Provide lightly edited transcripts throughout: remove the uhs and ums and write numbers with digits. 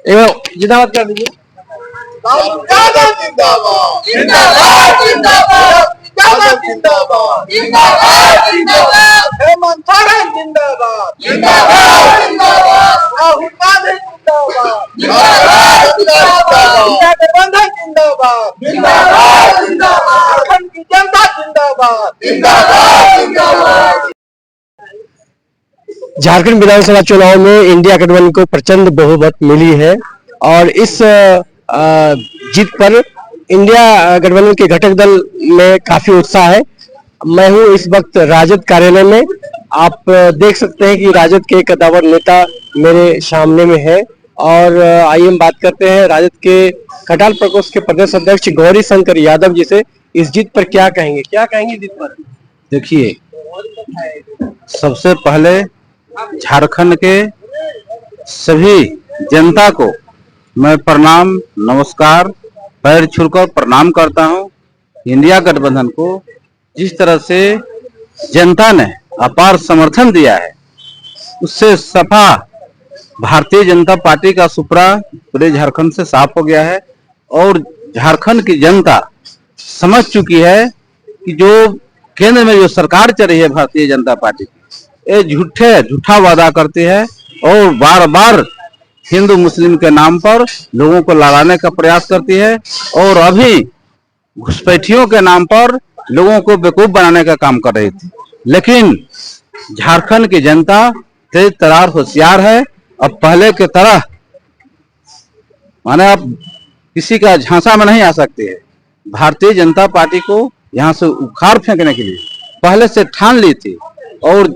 एक बार जिंदाबाद कर दीजिए। जिंदाबाद जिंदाबाद जिंदाबाद जिंदाबाद जिंदाबाद जिंदाबाद जिंदाबाद हेमंत सोरेन जिंदाबाद जिंदाबाद जिंदाबाद राहुल गांधी जिंदाबाद जिंदाबाद जिंदाबाद इंडिया गठबंधन जिंदाबाद जिंदाबाद जिंदाबाद झारखंड की जनता जिंदाबाद जिंदाबाद जिंदाबाद। झारखंड विधानसभा चुनाव में इंडिया गठबंधन को प्रचंड बहुमत मिली है और इस जीत पर इंडिया गठबंधन के घटक दल में काफी उत्साह है। मैं हूं इस वक्त राजद कार्यालय में। आप देख सकते हैं कि राजद के कद्दावर नेता मेरे सामने में है और आइए हम बात करते हैं राजद के खटाल प्रकोष्ठ के प्रदेश अध्यक्ष गौरी शंकर यादव जी से। इस जीत पर क्या कहेंगे जीत पर? देखिए, सबसे पहले झारखंड के सभी जनता को मैं प्रणाम नमस्कार पैर छूकर प्रणाम करता हूं। इंडिया गठबंधन को जिस तरह से जनता ने अपार समर्थन दिया है उससे सफा भारतीय जनता पार्टी का सुपड़ा पूरे झारखंड से साफ हो गया है और झारखंड की जनता समझ चुकी है कि जो केंद्र में जो सरकार चल रही है भारतीय जनता पार्टी की, ये झूठा वादा करती है और बार बार हिंदू मुस्लिम के नाम पर लोगों को लड़ाने का प्रयास करती है और अभी घुसपैठियों के नाम पर लोगों को बेवकूफ बनाने का काम कर रही थी। लेकिन झारखंड की जनता तेज तरार होशियार है। अब पहले के तरह माने अब किसी का झांसा में नहीं आ सकती है। भारतीय जनता पार्टी को यहाँ से उखाड़ फेंकने के लिए पहले से ठान ली थी और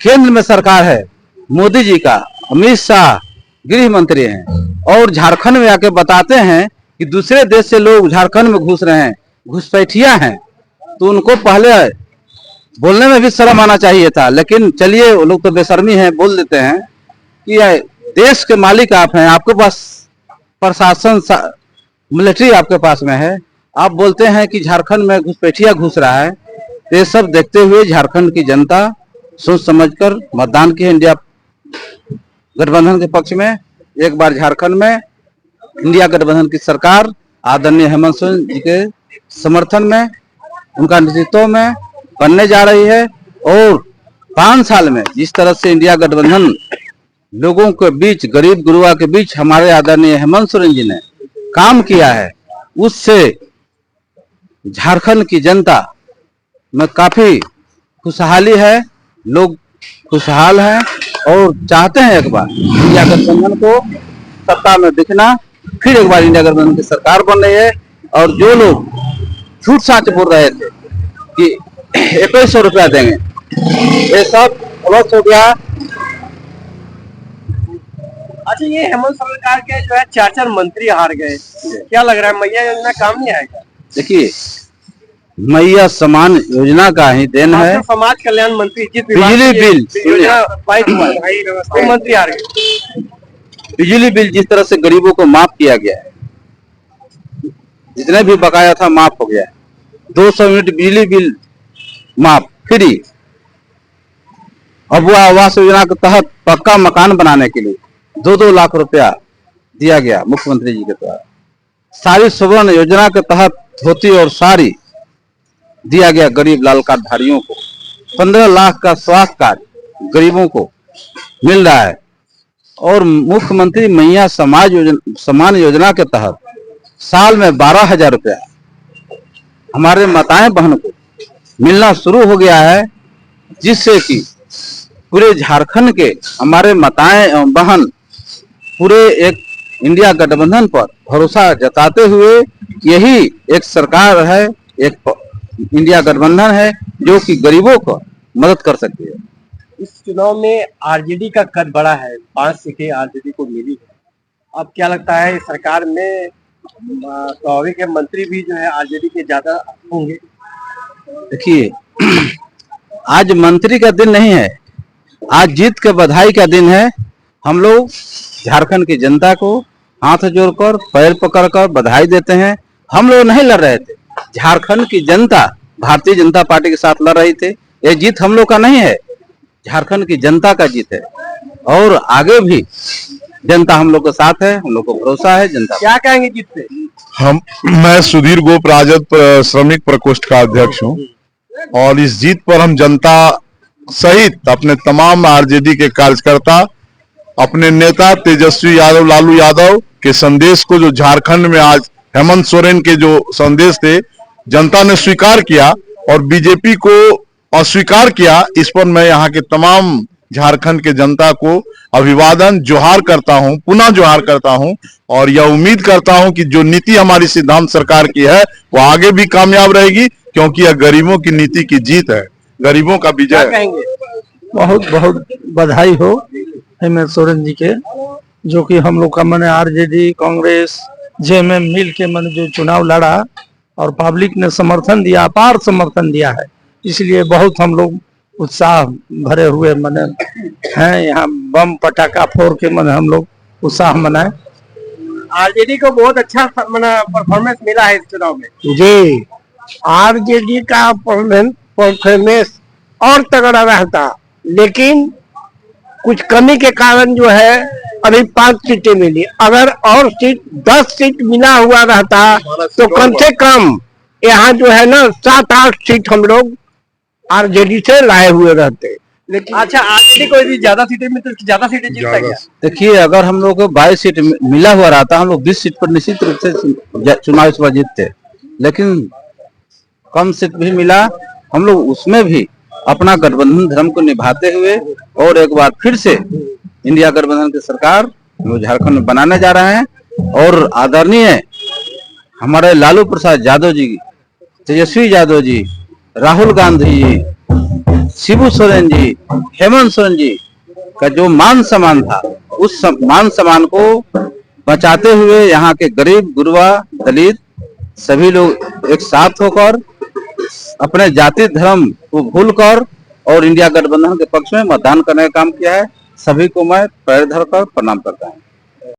केंद्र में सरकार है, मोदी जी का, अमित शाह गृह मंत्री हैं और झारखंड में आके बताते हैं कि दूसरे देश से लोग झारखंड में घुस रहे हैं, घुसपैठिया हैं, तो उनको पहले बोलने में भी शर्म आना चाहिए था। लेकिन चलिए, वो लोग तो बेशर्मी है, बोल देते हैं कि देश के मालिक आप हैं, आपके पास प्रशासन मिलिट्री आपके पास में है, आप बोलते हैं कि झारखंड में घुसपैठिया घुस रहा है। ये सब देखते हुए झारखंड की जनता सोच समझकर मतदान की इंडिया गठबंधन के पक्ष में। एक बार झारखंड में इंडिया गठबंधन की सरकार आदरणीय हेमंत सोरेन जी के समर्थन में, उनका नेतृत्व में बनने जा रही है और 5 साल में जिस तरह से इंडिया गठबंधन लोगों के बीच, गरीब गुरुआ के बीच हमारे आदरणीय हेमंत सोरेन जी ने काम किया है, उससे झारखंड की जनता में काफी खुशहाली है। लोग खुशहाल हैं और चाहते हैं एक बार इंडिया गठबंधन को सत्ता में दिखना, फिर एक बार इंडिया गठबंधन की सरकार बन रही है। और जो लोग झूठ साच बोल रहे थे कि 2100 रुपया देंगे, ये सब गलत हो गया। अच्छा, ये हेमंत सरकार के जो है 4 मंत्री हार गए, क्या लग रहा है मैया योजना काम नहीं आएगा? देखिए, मैया समान योजना का ही देन है। समाज कल्याण मंत्री बिजली बिल मंत्री हार गए। बिजली बिल जिस तरह से गरीबों को माफ किया गया है, जितने भी बकाया था माफ हो गया है। 200 यूनिट बिजली बिल माफ फ्री। अब वह आवास योजना के तहत पक्का मकान बनाने के लिए 2-2 लाख रुपया दिया गया मुख्यमंत्री जी के द्वारा। सारी सुवर्ण योजना के तहत धोती और साड़ी दिया गया गरीब लाल कार्ड धारियों को। 15 लाख का स्वास्थ्य कार्ड गरीबों को मिल रहा है और मुख्यमंत्री मैया समान योजना के तहत साल में 12,000 रुपया हमारे माताएं बहन को मिलना शुरू हो गया है, जिससे कि पूरे झारखंड के हमारे माताएं एवं बहन पूरे एक इंडिया गठबंधन पर भरोसा जताते हुए यही एक सरकार है, एक इंडिया गठबंधन है जो कि गरीबों को मदद कर सकती है। इस चुनाव में आरजेडी का कद बड़ा है, 5 सीटें आरजेडी को मिली है। अब क्या लगता है सरकार में स्वाभाविक है मंत्री भी जो है आरजेडी के ज्यादा होंगे? देखिए, आज मंत्री का दिन नहीं है, आज जीत के बधाई का दिन है। हम लोग झारखंड की जनता को हाथ जोड़कर पैर पकड़कर बधाई देते हैं। हम लोग नहीं लड़ रहे थे, झारखंड की जनता भारतीय जनता पार्टी के साथ लड़ रही थे। ये जीत हम लोग का नहीं है, झारखंड की जनता का जीत है और आगे भी जनता हम लोग के साथ है, हम लोग को भरोसा है जनता। क्या कहेंगे जीत पे? मैं सुधीर गोप राजद श्रमिक प्रकोष्ठ का अध्यक्ष हूं और इस जीत पर हम जनता सहित अपने तमाम आरजेडी के कार्यकर्ता, अपने नेता तेजस्वी यादव लालू यादव के संदेश को, जो झारखंड में आज हेमंत सोरेन के जो संदेश थे जनता ने स्वीकार किया और बीजेपी को अस्वीकार किया, इस पर मैं यहाँ के तमाम झारखंड के जनता को अभिवादन जोहार करता हूं, पुनः जोहार करता हूं और यह उम्मीद करता हूं कि जो नीति हमारी सिद्धांत सरकार की है वो आगे भी कामयाब रहेगी, क्योंकि यह गरीबों की नीति की जीत है, गरीबों का विजय है। कहेंगे? बहुत बहुत बधाई हो हेमंत सोरेन जी के, जो कि हम लोग का मैंने आरजेडी कांग्रेस जेएमएम मिल के मैंने जो चुनाव लड़ा और पब्लिक ने समर्थन दिया, अपार समर्थन दिया है, इसलिए बहुत हम लोग उत्साह भरे हुए मैंने हैं। यहाँ बम पटाखा फोड़ के मैंने हम लोग उत्साह मनाए। आरजेडी को बहुत अच्छा परफॉर्मेंस मिला है इस चुनाव में। जी, आरजेडी का परफॉर्मेंस और तगड़ा रहता, लेकिन कुछ कमी के कारण जो है अभी 5 सीटें मिली। अगर और सीट 10 सीट मिला हुआ रहता तो कम से कम यहाँ जो है ना 7-8 सीट हम लोग आरजेडी से लाए हुए रहते। लेकिन अच्छा, आरजेडी को यदि ज्यादा सीटें मिलती तो ज्यादा सीटें जीतता क्या? देखिए, अगर हम लोग को 22 सीट मिला हुआ रहता, हम लोग 20 सीट पर निश्चित रूप से चुनाव इस बार जीतते, लेकिन कम सीट भी मिला। हम लोग उसमें भी अपना गठबंधन धर्म को निभाते हुए और एक बार फिर से इंडिया गठबंधन की सरकार झारखंड में बनाने जा रहे हैं और आदरणीय हमारे लालू प्रसाद यादव जी, तेजस्वी यादव जी, राहुल गांधी जी, शिबू सोरेन जी, हेमंत सोरेन जी का जो मान सम्मान था, उस मान सम्मान को बचाते हुए यहाँ के गरीब गुरबा दलित सभी लोग एक साथ होकर अपने जाति धर्म को भूलकर और इंडिया गठबंधन के पक्ष में मतदान करने का काम किया है। सभी को मैं पैर धरकर प्रणाम करता हूँ।